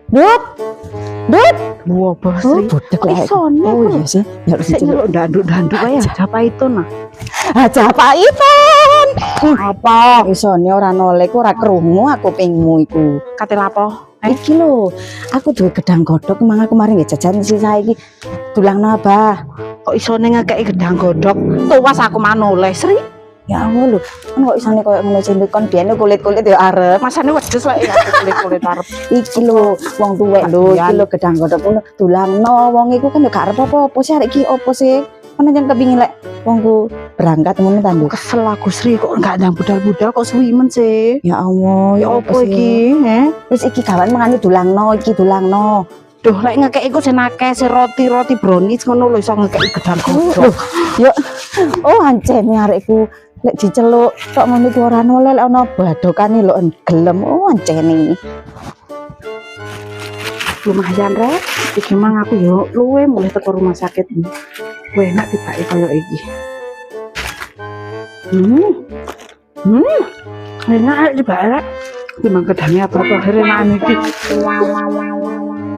Dut, Dut. Wah, Bos Oh, Sri. budek Kok lah. isone Oh aku? iya sih. Ya Sik nyeluk danduk-danduk ae apa itu nah. aja Pak Ipon. Apa? Isone ora noleh ku ora krungu aku pingmu iku. Kate lapo? Iki lho, aku duwe gedang godhog mang aku mari nggih jajan sing saiki. Tulangno Abah. Kok isone ngekeki gedang godhog? Tuwas aku manoleh, Sri. Ya Allah lho, kan kok isane koyo ngono cilik kon biyen kulit-kulit ya arep. Masane wedhus lek kulit-kulit arep. Iki lho, wong tuwek lho, iki lho gedang godhog ngono tulangno. Wong iku kan yo gak arep apa-apa sih arek iki opo sih? Kan aja kepingin lek wongku berangkat ngono ta, Nduk. Kesel aku, Sri, kok enggak ndang budal-budal kok suwimen sih. Ya Allah, Ya opo iki, he? Wis iki gawan mengani tulangno, iki tulangno. Duh, lek ngekeki ku senake si roti-roti brownies ngono lho iso ngekeki gedang godhog. Yo, oh ancene arekku lek diceluk tok ngono iki ora noleh lek ana badokane lho gelem. Oh ancene. Lumayan rek, iki mang aku yo luwe mulai teko rumah sakit ini. Enak tibake koyo iki. Enak tibake rek. Timbang gedangnya apa akhirnya enak iki.